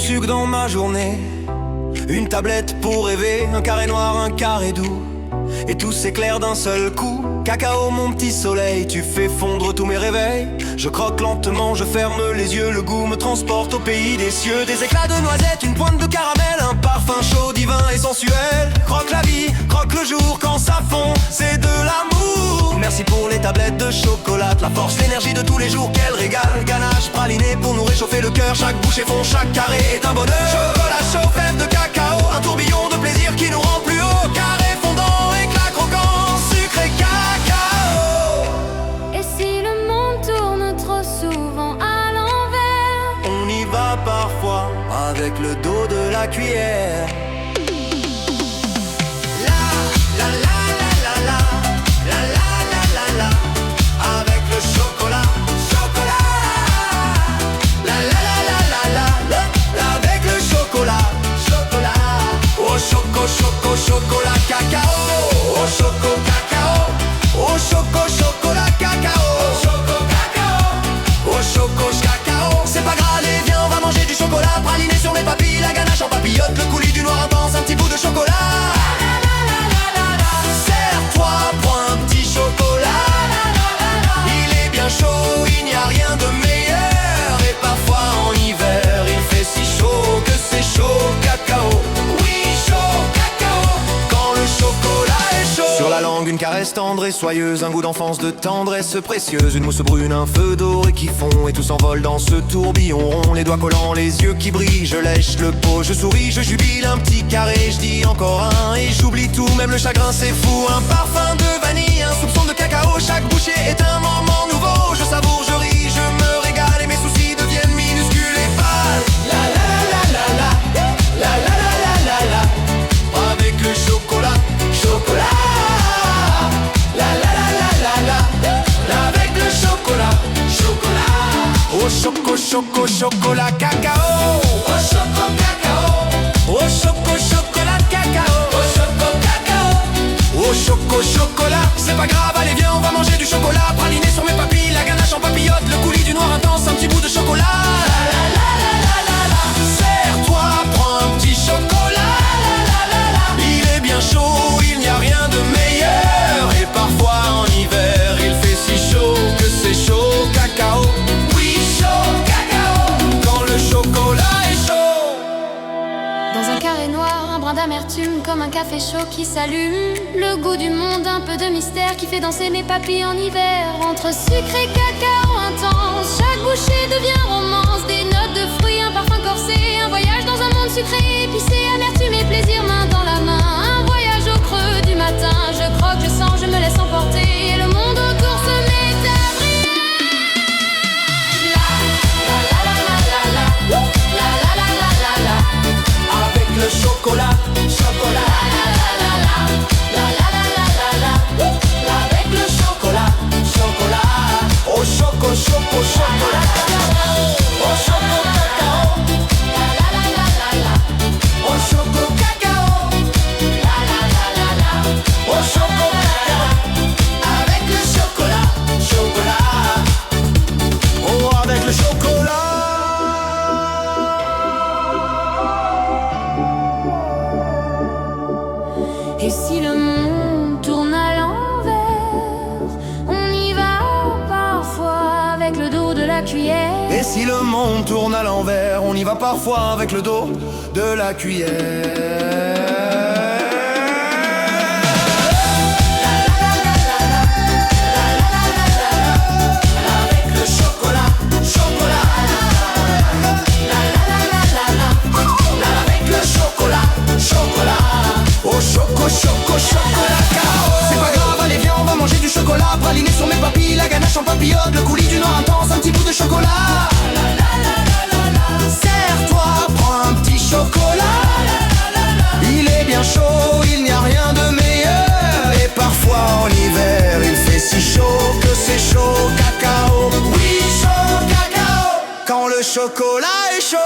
sucre dans ma journée, une tablette pour rêver, un carré noir, un carré doux, et tout s'éclaire d'un seul coup. Cacao mon petit soleil, tu fais fondre tous mes réveils. Je croque lentement, je ferme les yeux, le goût me transporte au pays des cieux. Des éclats de noisettes, une pointe de caramel, un parfum chaud, divin et sensuel. Croque la vie, croque le jour, quand ça fond, c'est de l'amour. Merci pour les tablettes de chocolat, la force, l'énergie de tous les jours qu'elle régale. Ganache, praliné pour nous réchauffer le cœur, chaque bouchée fond, chaque carré est un bonheur. Chocolat chaud, fève de cacao, un tourbillon de plaisir qui nous rend plus haut. Carré fondant, éclat croquant, sucré cacao. Et si le monde tourne trop souvent à l'envers, On y va parfois avec le dos de la cuillère. La la la la la la, la la la la la, avec le chocolat, chocolat. La la la la la la, avec le chocolat, chocolat. Oh choco choco chocolat cacao, oh choco cacao, oh choco chocolat cacao, oh choco cacao, oh choco cacao. C'est pas grave, allez viens on va manger du chocolat praliné sur mes papilles, la ganache en papillote, le coulis du noir intense, un petit bout de chocolat. Serre-toi, prends un petit chocolat. Il est bien chaud, il n'y a rien de meilleur. Et parfois en hiver, il fait si chaud que c'est chaud cacao. Oui, chaud cacao, quand le chocolat est chaud. Sur la langue, une caresse tendre et soyeuse, un goût d'enfance de tendresse précieuse. Une mousse brune, un feu doré qui fond, et tout s'envole dans ce tourbillon rond. Les doigts collants, les yeux qui brillent, je lèche le pot, je souris, je jubile. Un petit carré, je dis encore un, et j'oublie tout, même le chagrin c'est fou. Un parfum de vanille, un soupçon de cacao, chaque bouchée est un moment nouveau. Je savoure, je ris, je me régale, et mes soucis deviennent minuscules et pâles. La la la la la la, la la la la la la, avec le chocolat, chocolat. La la la la la la, avec le chocolat, chocolat. Oh choco choco chocolat cacao, oh choco cacao, oh choco chocolat cacao, oh choco cacao, oh choco chocolat. C'est pas grave, allez viens on va manger du chocolat praliné sur mes papilles, la ganache en papillote, le coulis du noir intense, un petit bout de chocolat. La la la la la la la, serre-toi, prends un petit chocolat. La la la la, il est bien chaud, il n'y a rien de meilleur. Et parfois en hiver, il fait si chaud que c'est chaud cacao. Oui, chaud cacao, quand le chocolat est chaud. dans un carré noir, un brin d'amertume comme un café chaud qui s'allume. Le goût du monde, un peu de mystère qui fait danser mes papilles en hiver. Entre sucre et cacao intense, chaque bouchée devient romance. Des notes de fruits, un parfum corsé, un voyage dans un monde sucré, épicé, amertume et plaisir main dans la main. Un voyage au creux du matin, je croque, je sens, je me laisse emporter, et le monde autour se met à briller. La la la la la la, la la la la la la, Avec le chocolat, chocolat. la la la la la la, Avec le chocolat, chocolat. Oh choco choco chocolat. Oh choco cacao. Oh choco cacao. Oh choco cacao. Avec le chocolat, chocolat. Oh avec le chocolat. Et si le monde tourne à l'envers, on y va parfois avec le dos de la cuillère. Et si le monde tourne à l'envers, on y va parfois avec le dos de la cuillère. Choco, chocolat, cacao. C'est pas grave, allez viens on va manger du chocolat praliné sur mes papilles, la ganache en papillote, le coulis du noir intense, un petit bout de chocolat. Serre-toi, prends un petit chocolat. Il est bien chaud, il n'y a rien de meilleur. Et parfois en hiver, il fait si chaud que c'est chaud cacao. Oui, chaud cacao, quand le chocolat est chaud.